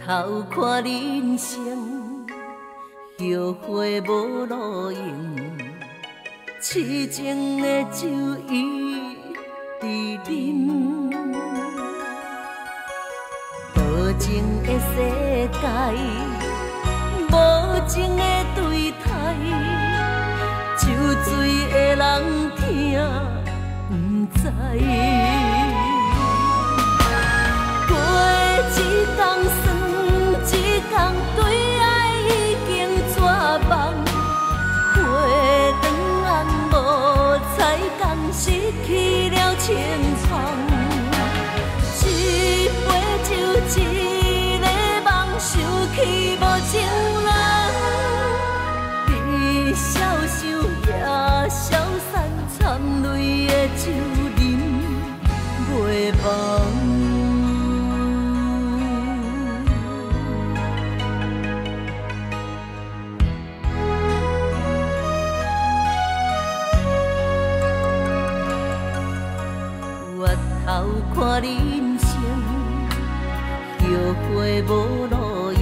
头看人生，后悔无路用，痴情的酒伊伫啉，无情的世界，无情的对待，酒醉的人听不知。过一天算一天，对爱已经绝望。过长暗无彩工，失去了青春。一杯酒，一个梦，想起无情人。悲消受也消散，惨泪的酒饮袂忘。头看人生，后悔无路用，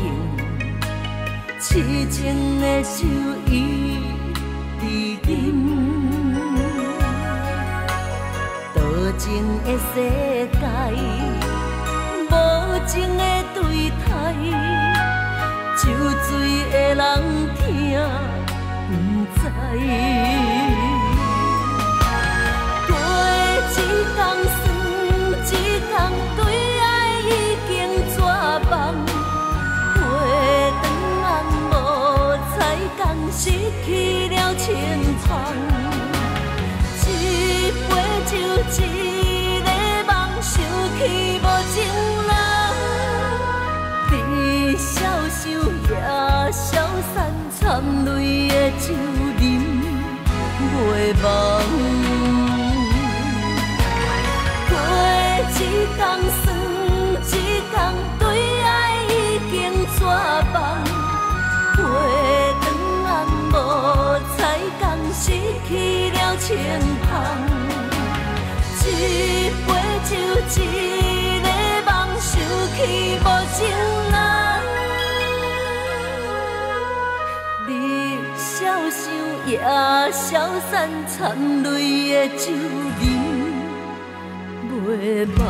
痴情的酒伊伫啉，多情的世界，无情的对待，酒醉的人听不知。过一天。一天对爱已经绝望，过长暗无彩工，失去了青春。一杯酒，一个梦，想起无情人。悲消受也消散，惨泪的酒饮袂忘。一天算一天，对爱已经绝望。过长暗无彩工，失去了青春。一杯酒，一个梦，想起无情人。你消受也消散，惨泪的酒饮袂忘。